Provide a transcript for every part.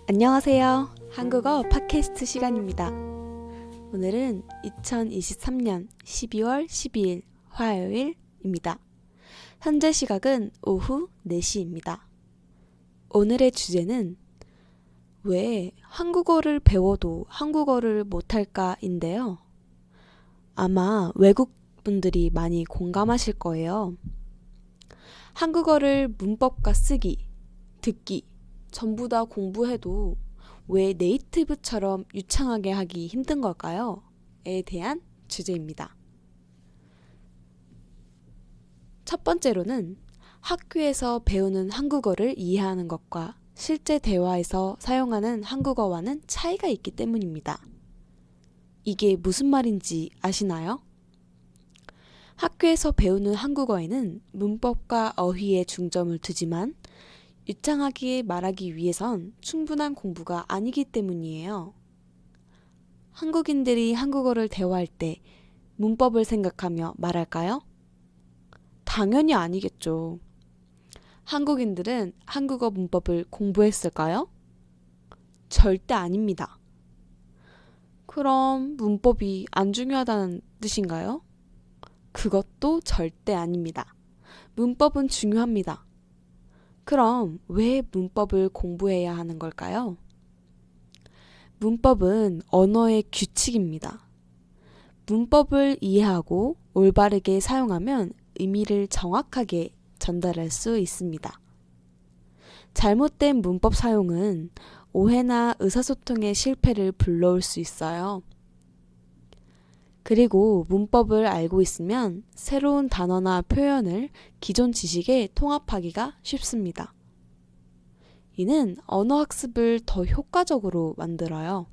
안녕하세요. 한국어 팟캐스트 시간입니다. 오늘은 2023년 12월 12일 화요일입니다. 현재 시각은 오후 4시입니다. 오늘의 주제는 왜 한국어를 배워도 한국어를 못할까인데요. 아마 외국 분들이 많이 공감하실 거예요. 한국어를 문법과 쓰기, 듣기 전부 다 공부해도 왜 네이티브처럼 유창하게 하기 힘든 걸까요? 에 대한 주제입니다. 첫 번째로는 학교에서 배우는 한국어를 이해하는 것과 실제 대화에서 사용하는 한국어와는 차이가 있기 때문입니다. 이게 무슨 말인지 아시나요? 학교에서 배우는 한국어에는 문법과 어휘에 중점을 두지만 유창하게 말하기 위해선 충분한 공부가 아니기 때문이에요. 한국인들이 한국어를 대화할 때 문법을 생각하며 말할까요? 당연히 아니겠죠. 한국인들은 한국어 문법을 공부했을까요? 절대 아닙니다. 그럼 문법이 안 중요하다는 뜻인가요? 그것도 절대 아닙니다. 문법은 중요합니다. 그럼 왜 문법을 공부해야 하는 걸까요? 문법은 언어의 규칙입니다. 문법을 이해하고 올바르게 사용하면 의미를 정확하게 전달할 수 있습니다. 잘못된 문법 사용은 오해나 의사소통의 실패를 불러올 수 있어요. 그리고 문법을 알고 있으면 새로운 단어나 표현을 기존 지식에 통합하기가 쉽습니다. 이는 언어 학습을 더 효과적으로 만들어요.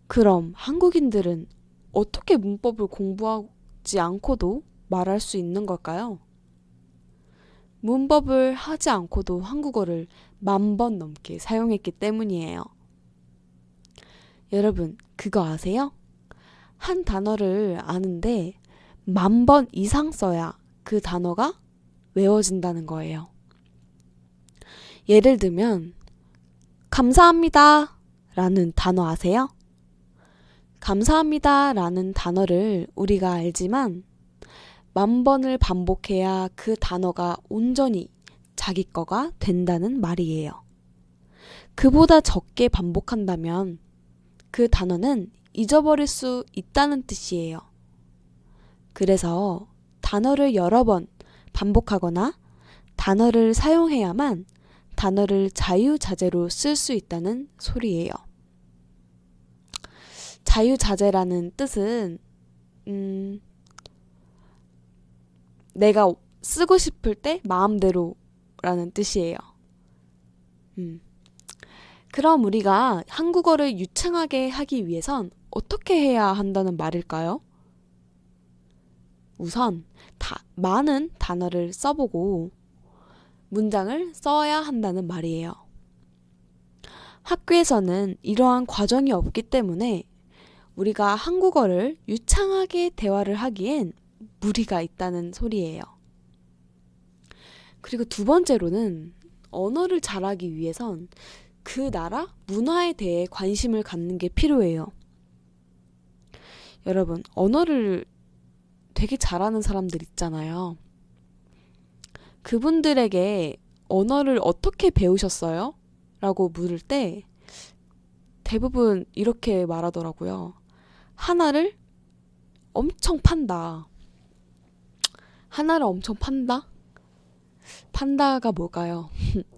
그럼 한국인들은 어떻게 문법을 공부하지 않고도 말할 수 있는 걸까요? 문법을 하지 않고도 한국어를 10,000번 넘게 사용했기 때문이에요. 여러분, 그거 아세요? 한 단어를 아는데 10,000번 이상 써야 그 단어가 외워진다는 거예요. 예를 들면 감사합니다 라는 단어 아세요? 감사합니다 라는 단어를 우리가 알지만 10,000번을 반복해야 그 단어가 온전히 자기 거가 된다는 말이에요. 그보다 적게 반복한다면 그 단어는 잊어버릴 수 있다는 뜻이에요. 그래서 단어를 여러 번 반복하거나 단어를 사용해야만 단어를 자유자재로 쓸 수 있다는 소리예요. 자유자재라는 뜻은 내가 쓰고 싶을 때 마음대로 라는 뜻이에요. 그럼 우리가 한국어를 유창하게 하기 위해선 어떻게 해야 한다는 말일까요? 우선 많은 단어를 써보고 문장을 써야 한다는 말이에요. 학교에서는 이러한 과정이 없기 때문에 우리가 한국어를 유창하게 대화를 하기엔 무리가 있다는 소리예요. 그리고 두 번째로는 언어를 잘하기 위해선 그 나라 문화에 대해 관심을 갖는 게 필요해요. 여러분, 언어를 되게 잘하는 사람들 있잖아요. 그분들에게 언어를 어떻게 배우셨어요? 라고 물을 때 대부분 이렇게 말하더라고요. 하나를 엄청 판다. 하나를 엄청 판다? 판다가 뭘까요?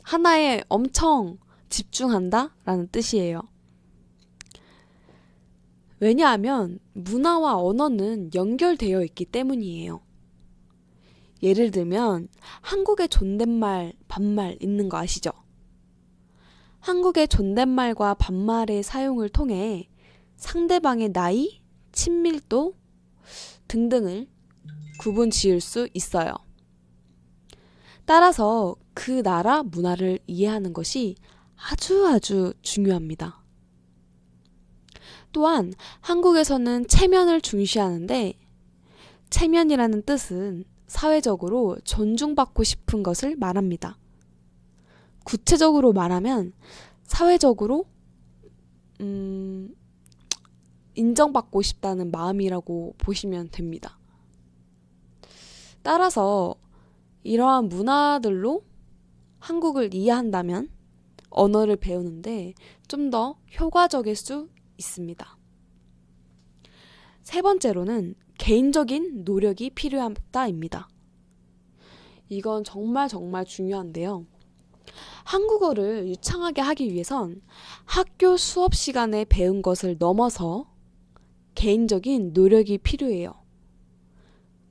하나에 엄청 집중한다? 라는 뜻이에요. 왜냐하면 문화와 언어는 연결되어 있기 때문이에요. 예를 들면 한국의 존댓말, 반말 있는 거 아시죠? 한국의 존댓말과 반말의 사용을 통해 상대방의 나이, 친밀도 등등을 구분 지을 수 있어요. 따라서 그 나라 문화를 이해하는 것이 아주 중요합니다. 또한 한국에서는 체면을 중시하는데 체면이라는 뜻은 사회적으로 존중받고 싶은 것을 말합니다. 구체적으로 말하면 사회적으로 인정받고 싶다는 마음이라고 보시면 됩니다. 따라서 이러한 문화들로 한국을 이해한다면 언어를 배우는데 좀 더 효과적일 수 있습니다. 세 번째로는 개인적인 노력이 필요하다입니다. 이건 정말 중요한데요. 한국어를 유창하게 하기 위해선 학교 수업 시간에 배운 것을 넘어서 개인적인 노력이 필요해요.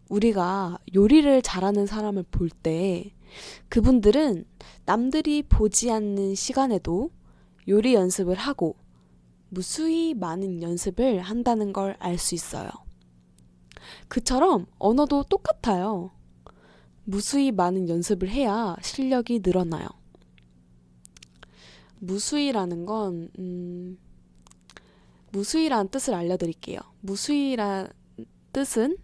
우리가 요리를 잘하는 사람을 볼 때 그분들은 남들이 보지 않는 시간에도 요리 연습을 하고 무수히 많은 연습을 한다는 걸 알 수 있어요. 그처럼 언어도 똑같아요. 무수히 많은 연습을 해야 실력이 늘어나요. 무수히라는 건 무수히라는 뜻을 알려드릴게요. 무수히란 뜻은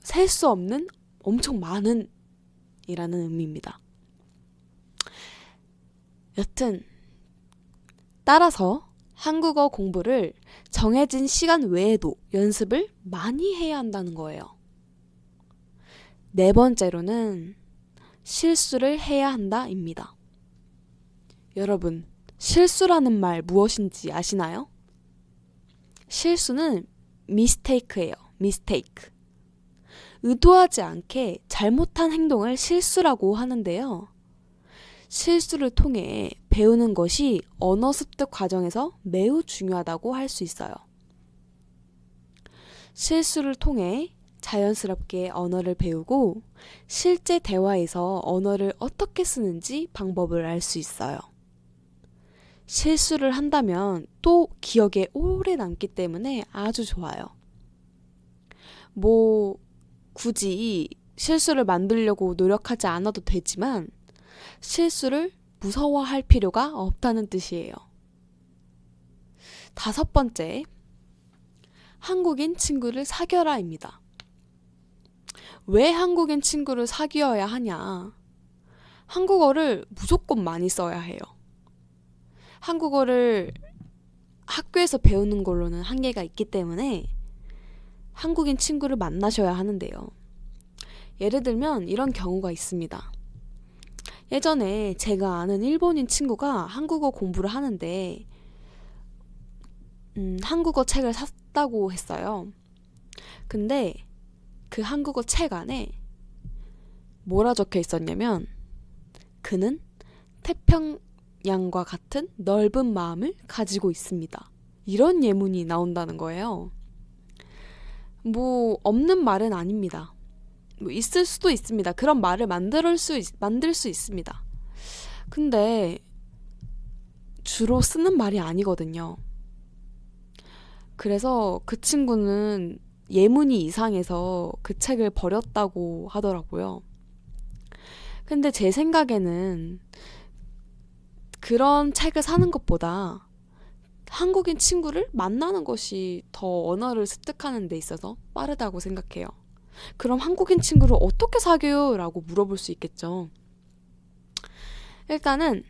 셀 수 없는 엄청 많은 이라는 의미입니다. 여튼 따라서 한국어 공부를 정해진 시간 외에도 연습을 많이 해야 한다는 거예요. 네 번째로는 실수를 해야 한다입니다. 여러분, 실수라는 말 무엇인지 아시나요? 실수는 mistake예요. mistake. 의도하지 않게 잘못한 행동을 실수라고 하는데요. 실수를 통해 배우는 것이 언어 습득 과정에서 매우 중요하다고 할 수 있어요. 실수를 통해 자연스럽게 언어를 배우고 실제 대화에서 언어를 어떻게 쓰는지 방법을 알 수 있어요. 실수를 한다면 또 기억에 오래 남기 때문에 아주 좋아요. 굳이 실수를 만들려고 노력하지 않아도 되지만 실수를 무서워할 필요가 없다는 뜻이에요. 다섯 번째, 한국인 친구를 사귀어라입니다. 왜 한국인 친구를 사귀어야 하냐? 한국어를 무조건 많이 써야 해요. 한국어를 학교에서 배우는 걸로는 한계가 있기 때문에 한국인 친구를 만나셔야 하는데요. 예를 들면 이런 경우가 있습니다. 예전에 제가 아는 일본인 친구가 한국어 공부를 하는데 한국어 책을 샀다고 했어요. 근데 그 한국어 책 안에 뭐라 적혀 있었냐면 그는 태평양과 같은 넓은 마음을 가지고 있습니다. 이런 예문이 나온다는 거예요. 없는 말은 아닙니다. 있을 수도 있습니다. 그런 말을 만들 수 있습니다. 근데 주로 쓰는 말이 아니거든요. 그래서 그 친구는 예문이 이상해서 그 책을 버렸다고 하더라고요. 근데 제 생각에는 그런 책을 사는 것보다 한국인 친구를 만나는 것이 더 언어를 습득하는 데 있어서 빠르다고 생각해요. 그럼 한국인 친구를 어떻게 사귀어요? 라고 물어볼 수 있겠죠. 일단은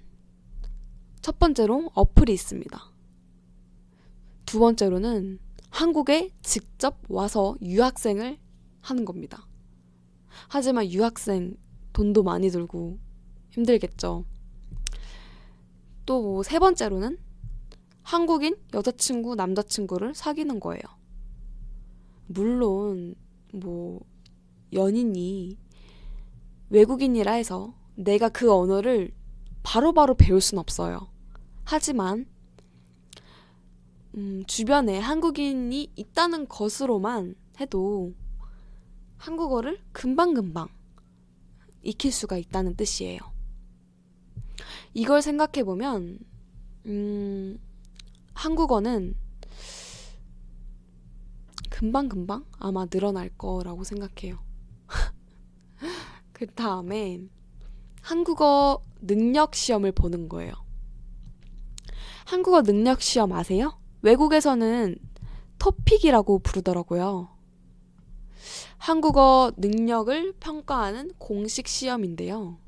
첫 번째로 어플이 있습니다. 두 번째로는 한국에 직접 와서 유학생을 하는 겁니다. 하지만 유학생 돈도 많이 들고 힘들겠죠. 또 세 번째로는 한국인 여자친구, 남자친구를 사귀는 거예요. 물론 연인이 외국인이라 해서 내가 그 언어를 바로바로 배울 순 없어요. 하지만 주변에 한국인이 있다는 것으로만 해도 한국어를 금방금방 익힐 수가 있다는 뜻이에요. 이걸 생각해보면 한국어는 금방금방 아마 늘어날 거라고 생각해요. 그 다음에 한국어 능력 시험을 보는 거예요. 한국어 능력 시험 아세요? 외국에서는 토픽이라고 부르더라고요. 한국어 능력을 평가하는 공식 시험인데요.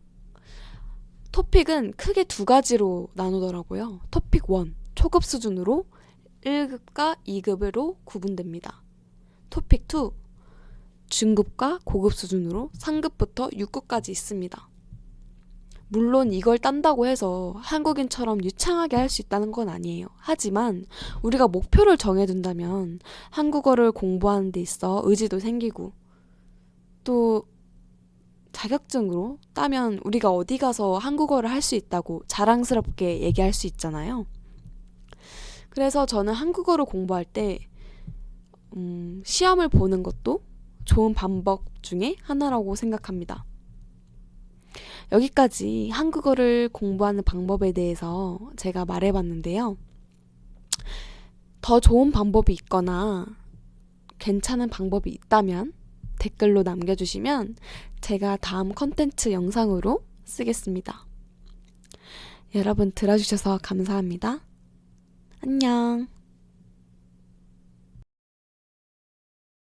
토픽은 크게 두 가지로 나누더라고요. 토픽 1, 초급 수준으로 1급과 2급으로 구분됩니다. 토픽 2, 중급과 고급 수준으로 3급부터 6급까지 있습니다. 물론 이걸 딴다고 해서 한국인처럼 유창하게 할 수 있다는 건 아니에요. 하지만 우리가 목표를 정해둔다면 한국어를 공부하는 데 있어 의지도 생기고 또 자격증으로 따면 우리가 어디 가서 한국어를 할 수 있다고 자랑스럽게 얘기할 수 있잖아요. 그래서 저는 한국어를 공부할 때 시험을 보는 것도 좋은 방법 중에 하나라고 생각합니다. 여기까지 한국어를 공부하는 방법에 대해서 제가 말해봤는데요. 더 좋은 방법이 있거나 괜찮은 방법이 있다면 댓글로 남겨주시면 제가 다음 컨텐츠 영상으로 쓰겠습니다. 여러분 들어주셔서 감사합니다. 안녕.